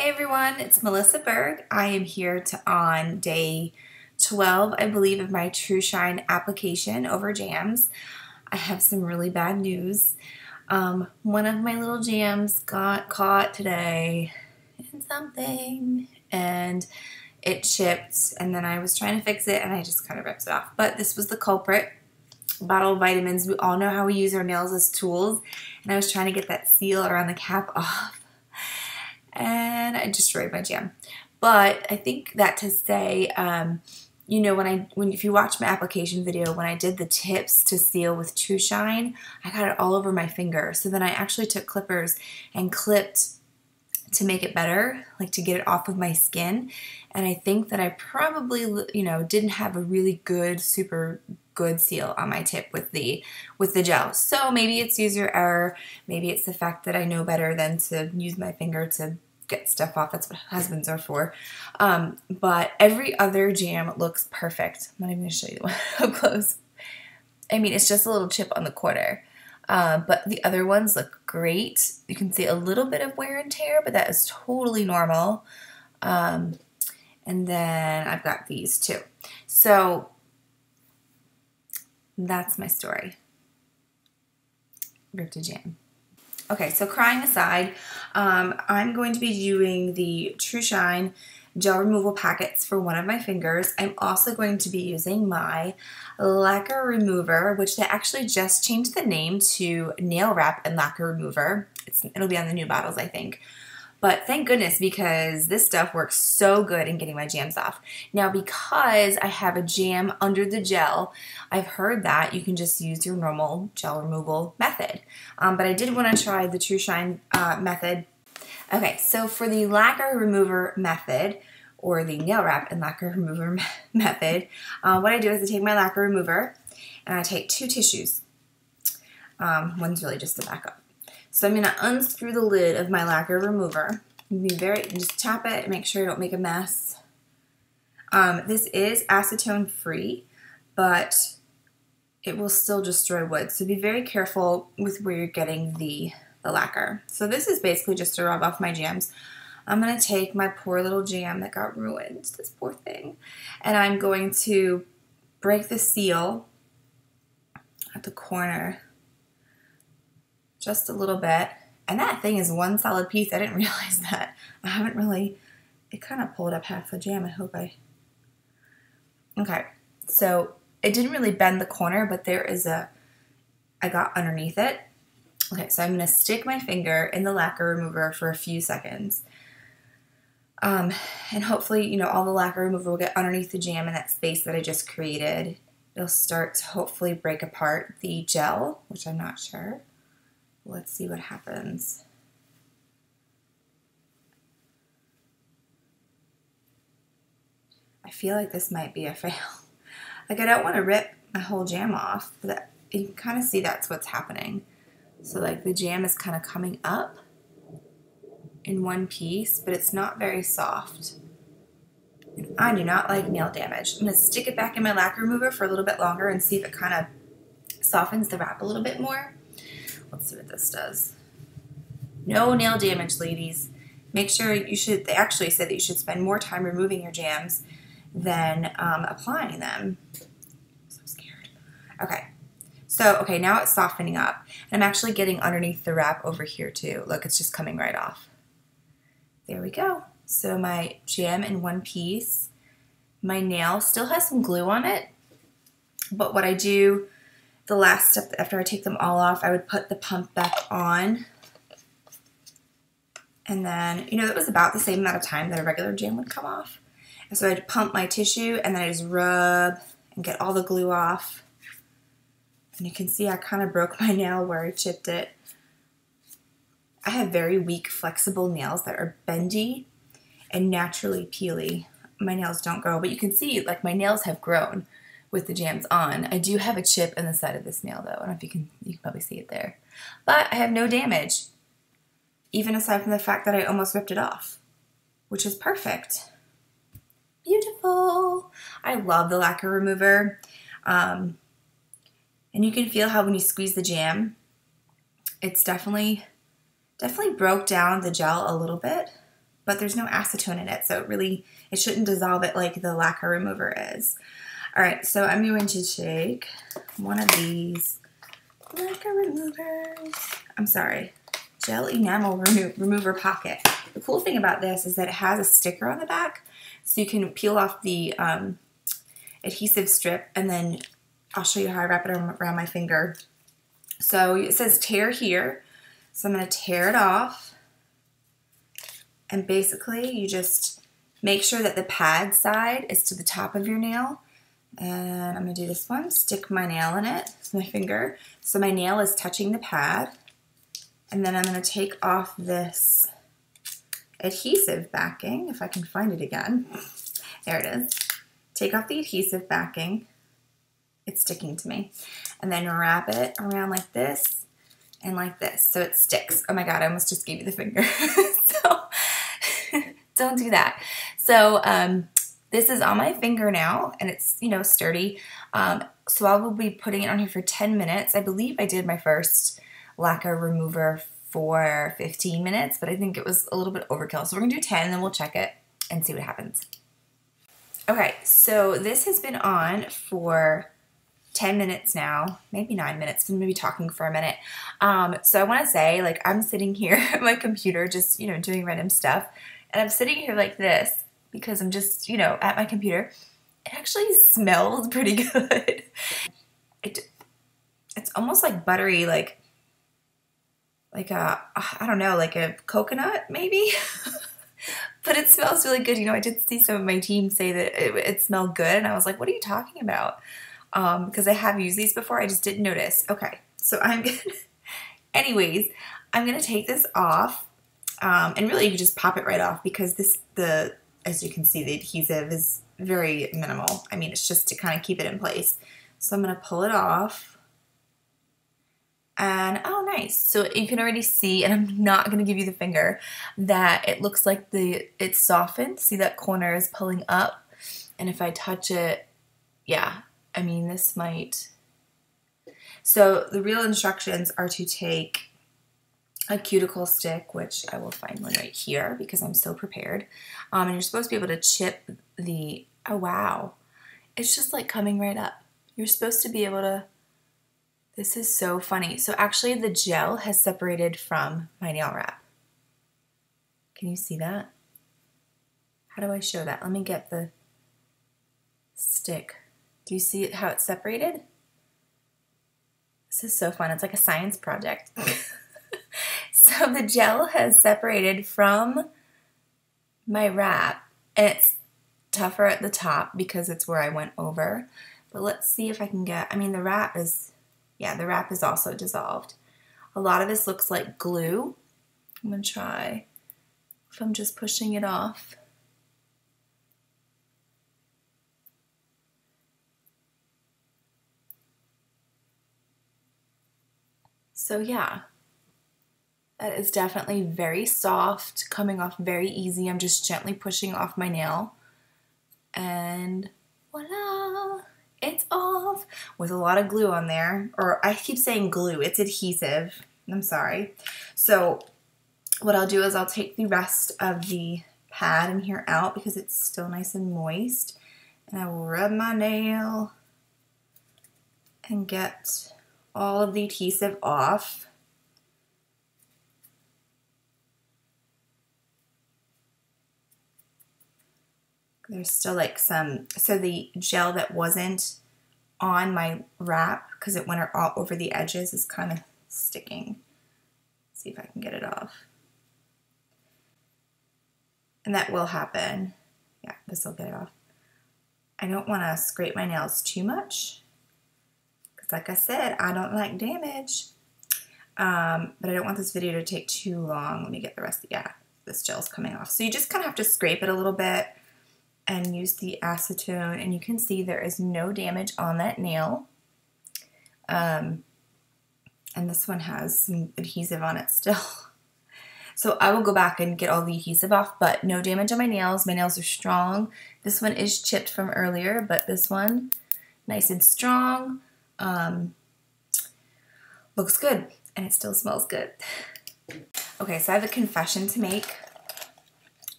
Hey everyone, it's Melissa Berg. I am here on day 12, I believe, of my TrueShine application over jams. I have some really bad news. One of my little jams got caught today in something and it chipped, and then I was trying to fix it and I just kind of ripped it off. But this was the culprit. Bottle of vitamins. We all know how we use our nails as tools, and I was trying to get that seal around the cap off and I destroyed my jam. But I think that to say, you know, if you watch my application video, when I did the tips to seal with TrueShine, I got it all over my finger. So then I actually took clippers and clipped to make it better, like to get it off of my skin. And I think that I probably, you know, didn't have a really good, super good seal on my tip with the gel. So maybe it's user error. Maybe it's the fact that I know better than to use my finger to get stuff off. That's what husbands are for. But every other jam looks perfect. I'm not even going to show you the one up close. I mean, it's just a little chip on the corner. But the other ones look great. You can see a little bit of wear and tear, but that is totally normal. And then I've got these too. So that's my story. Ripped a jam. Okay, so crying aside, I'm going to be doing the TrueShine gel removal packets for one of my fingers. I'm also going to be using my lacquer remover, which they actually just changed the name to Nail Wrap and Lacquer Remover. It'll be on the new bottles, I think. But thank goodness, because this stuff works so good in getting my jams off. Now, because I have a jam under the gel, I've heard that you can just use your normal gel removal method. But I did want to try the TrueShine method. Okay, so for the lacquer remover method, or the nail wrap and lacquer remover method, what I do is I take my lacquer remover and I take two tissues. One's really just the backup. So I'm going to unscrew the lid of my lacquer remover. Just tap it and make sure I don't make a mess. This is acetone free, but it will still destroy wood. So be very careful with where you're getting the lacquer. So this is basically just to rub off my jams. I'm going to take my poor little jam that got ruined, this poor thing, and I'm going to break the seal at the corner just a little bit. And that thing is one solid piece. I didn't realize that. It kind of pulled up half the jam. Okay, so it didn't really bend the corner, but I got underneath it. Okay, so I'm going to stick my finger in the lacquer remover for a few seconds. And hopefully, you know, all the lacquer remover will get underneath the jam in that space that I just created. It'll start to hopefully break apart the gel, which I'm not sure. Let's see what happens. I feel like this might be a fail. Like, I don't want to rip my whole jam off, but you can kind of see that's what's happening. So like the jam is kind of coming up in one piece, but it's not very soft. And I do not like nail damage. I'm going to stick it back in my lacquer remover for a little bit longer and see if it kind of softens the wrap a little bit more. Let's see what this does. No nail damage, ladies. Make sure they actually said that you should spend more time removing your jams than applying them. I'm so scared. Okay. So, okay, now it's softening up. And I'm actually getting underneath the wrap over here too. Look, it's just coming right off. There we go. So my jam in one piece. My nail still has some glue on it. But what I do, the last step after I take them all off, I would put the pump back on. And then, you know, that was about the same amount of time that a regular jam would come off. And so I'd pump my tissue and then I just rub and get all the glue off. And you can see I kind of broke my nail where I chipped it. I have very weak, flexible nails that are bendy and naturally peely. My nails don't grow, but you can see like my nails have grown with the jams on. I do have a chip in the side of this nail though. I don't know if you can probably see it there. But I have no damage, even aside from the fact that I almost ripped it off, which is perfect. Beautiful. I love the lacquer remover. And you can feel how when you squeeze the jam, it's definitely broke down the gel a little bit. but there's no acetone in it, so it shouldn't dissolve it like the lacquer remover is. All right, so I'm going to take one of these lacquer removers. I'm sorry, gel enamel remover pocket. The cool thing about this is that it has a sticker on the back, so you can peel off the adhesive strip, and then I'll show you how I wrap it around my finger. So it says tear here, so I'm going to tear it off, and basically you just make sure that the pad side is to the top of your nail. And I'm going to do this one, stick my nail in it, my finger, so my nail is touching the pad. And then I'm going to take off this adhesive backing, if I can find it again. There it is. Take off the adhesive backing. It's sticking to me. And then wrap it around like this and like this, so it sticks. Oh my God, I almost just gave you the finger. So don't do that. So this is on my finger now, and it's, you know, sturdy. So I will be putting it on here for 10 minutes. I believe I did my first lacquer remover for 15 minutes, but I think it was a little bit overkill. So we're gonna do 10, and then we'll check it and see what happens. Okay, so this has been on for 10 minutes now, maybe 9 minutes. I'm gonna be talking for a minute. So I wanna say, like, I'm sitting here at my computer just, you know, doing random stuff, and I'm sitting here like this because I'm just, you know, at my computer. It actually smells pretty good. It's almost like buttery, like a, I don't know, like a coconut maybe? But it smells really good. You know, I did see some of my team say that it smelled good, and I was like, what are you talking about? Because I have used these before, I just didn't notice. Okay, so I'm gonna, anyways, I'm gonna take this off, and really you can just pop it right off because as you can see, the adhesive is very minimal. I mean, it's just to kind of keep it in place. So I'm gonna pull it off. And oh, nice. So you can already see, and I'm not going to give you the finger, that it looks like it's softened. See, that corner is pulling up. And if I touch it, yeah, I mean, this might. So the real instructions are to take a cuticle stick, which I will find one right here because I'm so prepared. And you're supposed to be able to chip the, oh wow, it's just like coming right up. You're supposed to be able to. This is so funny. So actually the gel has separated from my nail wrap. Can you see that? How do I show that? Let me get the stick. Do you see how it's separated? This is so fun. It's like a science project. So the gel has separated from my wrap, and it's tougher at the top because it's where I went over. But let's see if I can get, I mean, the wrap is, yeah, the wrap is also dissolved. A lot of this looks like glue. I'm going to try if I'm just pushing it off. So yeah, that is definitely very soft, coming off very easy. I'm just gently pushing off my nail. And voila! It's off with a lot of glue on there, or I keep saying glue, it's adhesive. I'm sorry. So what I'll do is I'll take the rest of the pad in here out because it's still nice and moist, and I will rub my nail and get all of the adhesive off. There's still like some, so the gel that wasn't on my wrap, because it went all over the edges, is kind of sticking. Let's see if I can get it off. And that will happen. Yeah, this will get it off. I don't want to scrape my nails too much, because like I said, I don't like damage. But I don't want this video to take too long. Let me get the rest of, yeah, this gel's coming off. So you just kind of have to scrape it a little bit and use the acetone, and you can see there is no damage on that nail. And this one has some adhesive on it still. So I will go back and get all the adhesive off, but no damage on my nails. My nails are strong. This one is chipped from earlier, but this one, nice and strong. Looks good, and it still smells good. Okay, so I have a confession to make.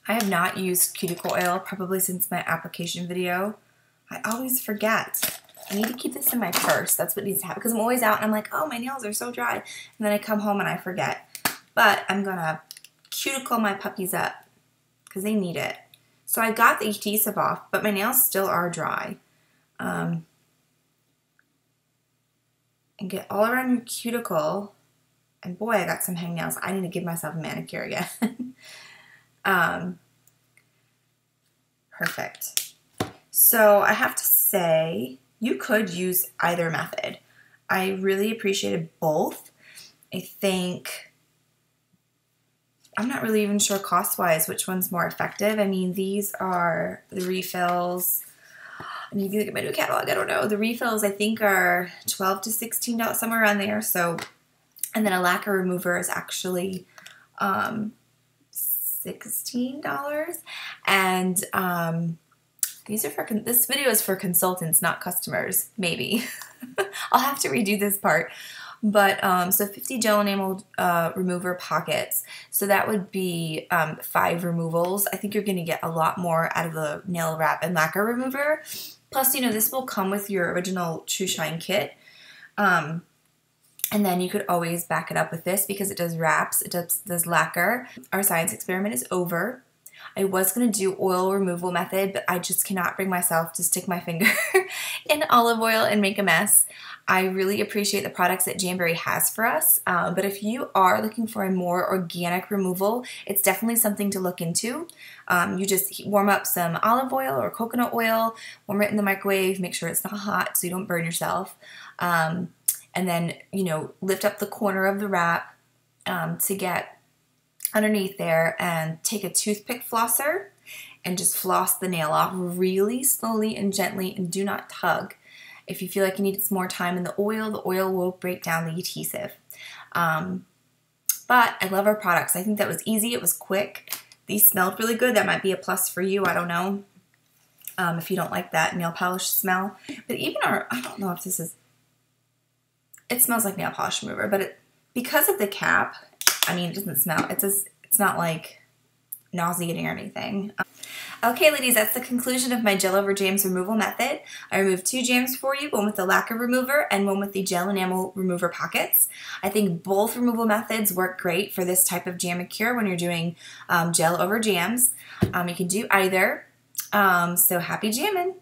I have not used cuticle oil probably since my application video. I always forget. I need to keep this in my purse. That's what needs to happen because I'm always out and I'm like, oh, my nails are so dry. And then I come home and I forget. But I'm going to cuticle my puppies up because they need it. So I got the adhesive off, but my nails still are dry. And get all around your cuticle. And boy, I got some hangnails. I need to give myself a manicure again. Perfect. So I have to say, you could use either method. I really appreciated both. I think, I'm not really even sure cost-wise which one's more effective. I mean, these are the refills. I need to look at my new catalog. I don't know. The refills, I think, are $12 to $16, somewhere around there. So, and then a lacquer remover is actually $16. And these are for, this video is for consultants, not customers, maybe. I'll have to redo this part. But, so 50 gel enamel remover pockets. So that would be 5 removals. I think you're going to get a lot more out of the nail wrap and lacquer remover. Plus, you know, this will come with your original True Shine kit. And then you could always back it up with this because it does wraps, it does lacquer. Our science experiment is over. I was going to do oil removal method, but I just cannot bring myself to stick my finger in olive oil and make a mess. I really appreciate the products that Jamberry has for us, but if you are looking for a more organic removal, it's definitely something to look into. You just warm up some olive oil or coconut oil, warm it in the microwave, make sure it's not hot so you don't burn yourself, and then, you know, lift up the corner of the wrap to get underneath there and take a toothpick flosser and just floss the nail off really slowly and gently and do not tug. If you feel like you need some more time in the oil will break down the adhesive. But I love our products. I think that was easy. It was quick. These smelled really good. That might be a plus for you. I don't know if you don't like that nail polish smell. But even our, I don't know if this is, it smells like nail polish remover, but because of the cap, I mean, it doesn't smell. It's not like nauseating or anything. Okay, ladies, that's the conclusion of my gel over jams removal method. I removed 2 jams for you, one with the lacquer remover and one with the gel enamel remover pockets. I think both removal methods work great for this type of jam cure when you're doing gel over jams. You can do either. So happy jamming!